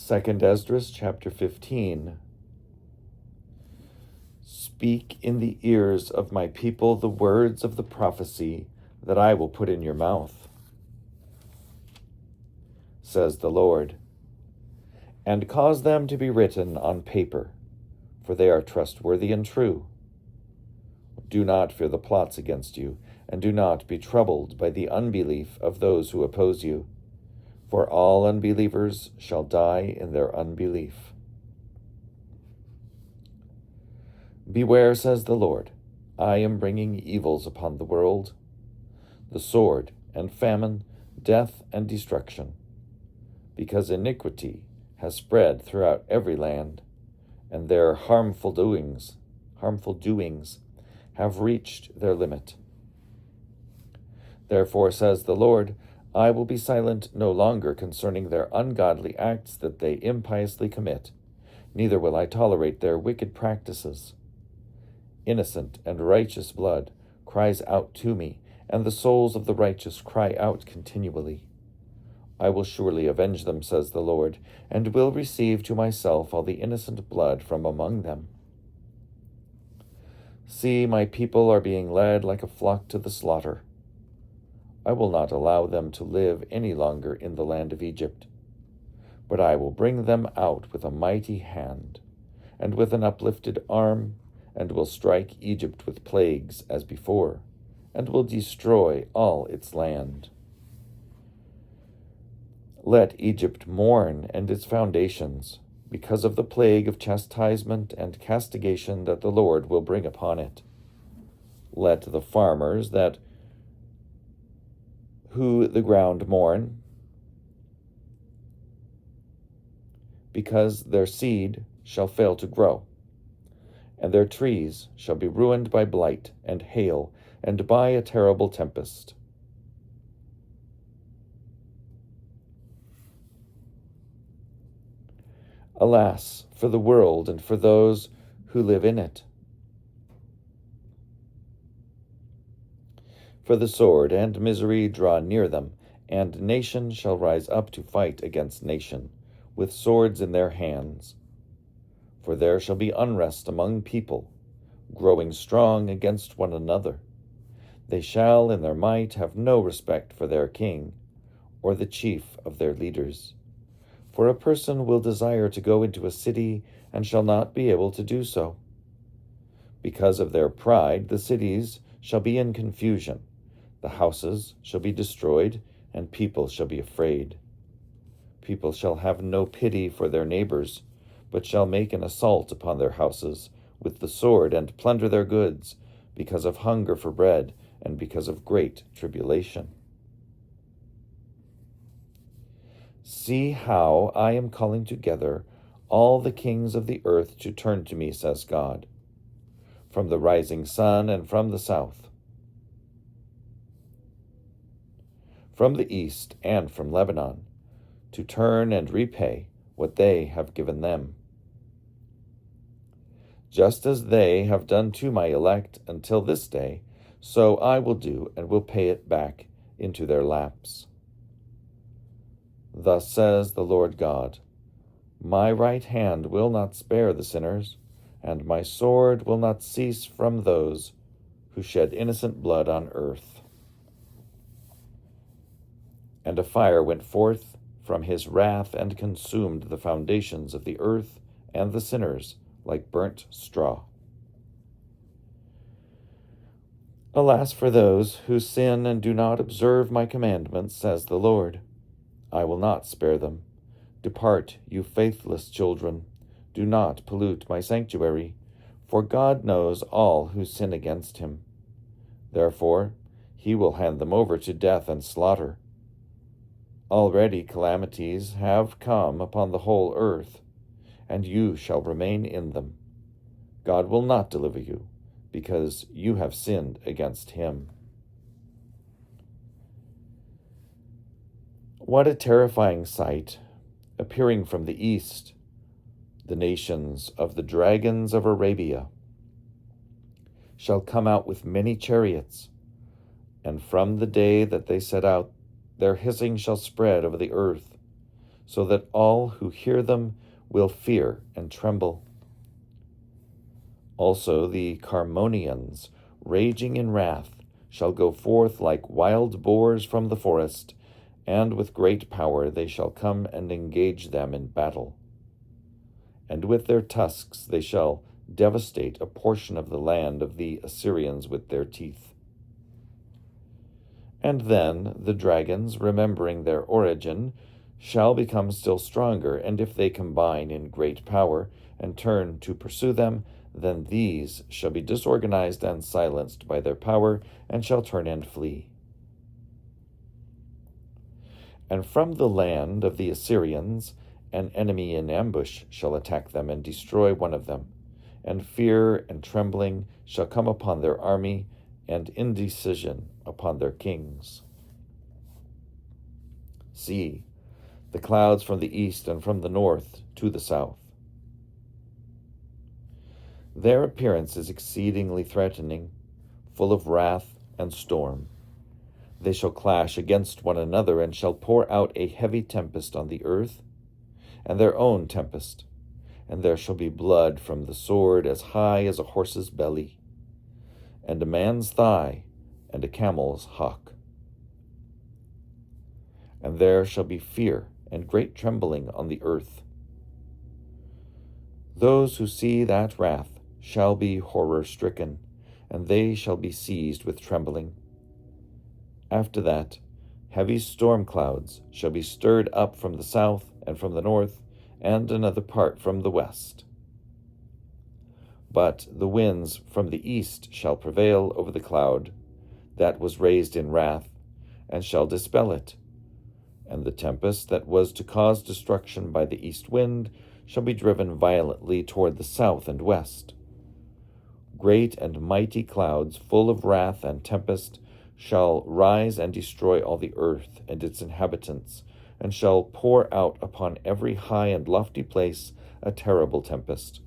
2 Esdras chapter 15. Speak in the ears of my people the words of the prophecy that I will put in your mouth, says the Lord, and cause them to be written on paper, for they are trustworthy and true. Do not fear the plots against you, and do not be troubled by the unbelief of those who oppose you, for all unbelievers shall die in their unbelief. Beware, says the Lord, I am bringing evils upon the world, the sword and famine, death and destruction, because iniquity has spread throughout every land, and their harmful doings have reached their limit. Therefore, says the Lord, I will be silent no longer concerning their ungodly acts that they impiously commit, neither will I tolerate their wicked practices. Innocent and righteous blood cries out to me, and the souls of the righteous cry out continually. I will surely avenge them, says the Lord, and will receive to myself all the innocent blood from among them. See, my people are being led like a flock to the slaughter. I will not allow them to live any longer in the land of Egypt, but I will bring them out with a mighty hand and with an uplifted arm, and will strike Egypt with plagues as before, and will destroy all its land. Let Egypt mourn and its foundations, because of the plague of chastisement and castigation that the Lord will bring upon it. Let the farmers who the ground mourn, because their seed shall fail to grow, and their trees shall be ruined by blight and hail and by a terrible tempest. Alas, for the world and for those who live in it. For the sword and misery draw near them, and nation shall rise up to fight against nation, with swords in their hands. For there shall be unrest among people, growing strong against one another. They shall in their might have no respect for their king, or the chief of their leaders. For a person will desire to go into a city, and shall not be able to do so. Because of their pride, the cities shall be in confusion, the houses shall be destroyed, and people shall be afraid. People shall have no pity for their neighbors, but shall make an assault upon their houses with the sword and plunder their goods, because of hunger for bread and because of great tribulation. See how I am calling together all the kings of the earth to turn to me, says God, from the rising sun and from the south, from the east and from Lebanon, to turn and repay what they have given them. Just as they have done to my elect until this day, so I will do and will pay it back into their laps. Thus says the Lord God, my right hand will not spare the sinners, and my sword will not cease from those who shed innocent blood on earth. And a fire went forth from his wrath and consumed the foundations of the earth and the sinners like burnt straw. Alas for those who sin and do not observe my commandments, says the Lord. I will not spare them. Depart, you faithless children. Do not pollute my sanctuary, for God knows all who sin against him. Therefore, he will hand them over to death and slaughter. Already calamities have come upon the whole earth, and you shall remain in them. God will not deliver you, because you have sinned against him. What a terrifying sight, appearing from the east, the nations of the dragons of Arabia shall come out with many chariots, and from the day that they set out, their hissing shall spread over the earth, so that all who hear them will fear and tremble. Also the Carmonians, raging in wrath, shall go forth like wild boars from the forest, and with great power they shall come and engage them in battle. And with their tusks they shall devastate a portion of the land of the Assyrians with their teeth. And then the dragons, remembering their origin, shall become still stronger, and if they combine in great power and turn to pursue them, then these shall be disorganized and silenced by their power, and shall turn and flee. And from the land of the Assyrians an enemy in ambush shall attack them and destroy one of them, and fear and trembling shall come upon their army, and indecision upon their kings. See, the clouds from the east and from the north to the south. Their appearance is exceedingly threatening, full of wrath and storm. They shall clash against one another, and shall pour out a heavy tempest on the earth, and their own tempest, and there shall be blood from the sword as high as a horse's belly, and a man's thigh, and a camel's hock. And there shall be fear and great trembling on the earth. Those who see that wrath shall be horror-stricken, and they shall be seized with trembling. After that, heavy storm clouds shall be stirred up from the south and from the north, and another part from the west. But the winds from the east shall prevail over the cloud that was raised in wrath, and shall dispel it. And the tempest that was to cause destruction by the east wind shall be driven violently toward the south and west. Great and mighty clouds, full of wrath and tempest, shall rise and destroy all the earth and its inhabitants, and shall pour out upon every high and lofty place a terrible tempest,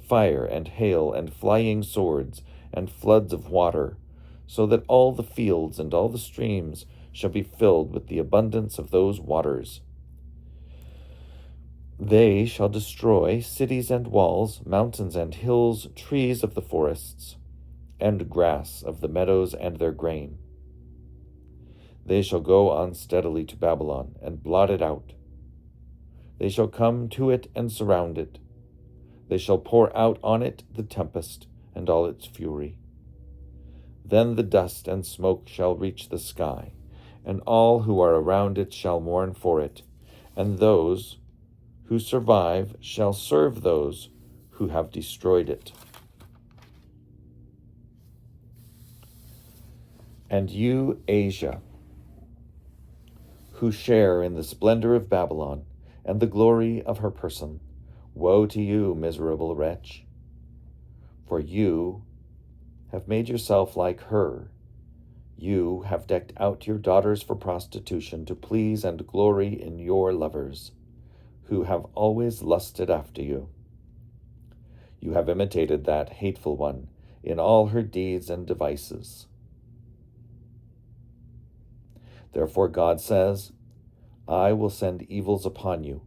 fire and hail and flying swords and floods of water, so that all the fields and all the streams shall be filled with the abundance of those waters. They shall destroy cities and walls, mountains and hills, trees of the forests, and grass of the meadows and their grain. They shall go on steadily to Babylon and blot it out. They shall come to it and surround it. They shall pour out on it the tempest and all its fury. Then the dust and smoke shall reach the sky, and all who are around it shall mourn for it, and those who survive shall serve those who have destroyed it. And you, Asia, who share in the splendor of Babylon and the glory of her person, woe to you, miserable wretch! For you have made yourself like her. You have decked out your daughters for prostitution to please and glory in your lovers, who have always lusted after you. You have imitated that hateful one in all her deeds and devices. Therefore God says, I will send evils upon you,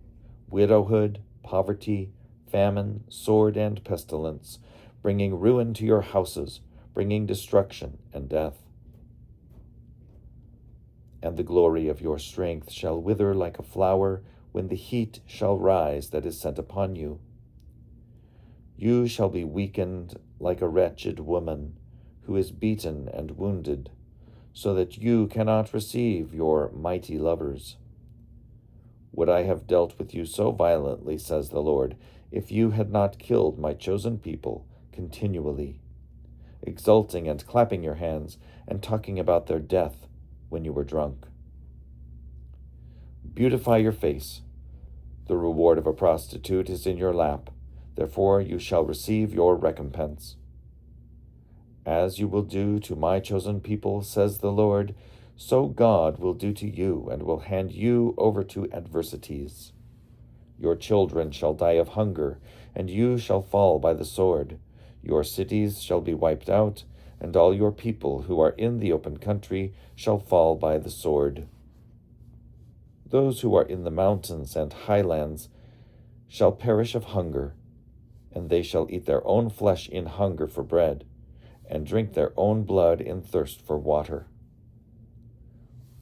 widowhood, poverty, famine, sword, and pestilence, bringing ruin to your houses, bringing destruction and death. And the glory of your strength shall wither like a flower when the heat shall rise that is sent upon you. You shall be weakened like a wretched woman who is beaten and wounded, so that you cannot receive your mighty lovers. Would I have dealt with you so violently, says the Lord, if you had not killed my chosen people continually, exulting and clapping your hands and talking about their death when you were drunk. Beautify your face. The reward of a prostitute is in your lap. Therefore you shall receive your recompense. As you will do to my chosen people, says the Lord, so God will do to you and will hand you over to adversities. Your children shall die of hunger, and you shall fall by the sword. Your cities shall be wiped out, and all your people who are in the open country shall fall by the sword. Those who are in the mountains and highlands shall perish of hunger, and they shall eat their own flesh in hunger for bread, and drink their own blood in thirst for water.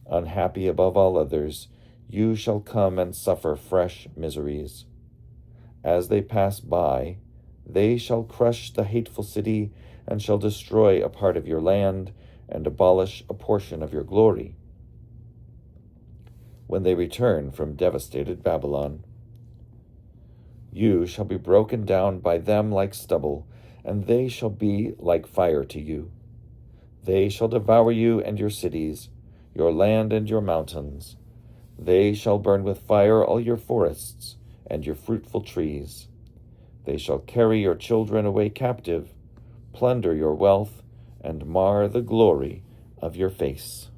Unhappy above all others, you shall come and suffer fresh miseries. As they pass by, they shall crush the hateful city, and shall destroy a part of your land, and abolish a portion of your glory. When they return from devastated Babylon, you shall be broken down by them like stubble, and they shall be like fire to you. They shall devour you and your cities, your land and your mountains. They shall burn with fire all your forests and your fruitful trees. They shall carry your children away captive, plunder your wealth, and mar the glory of your face.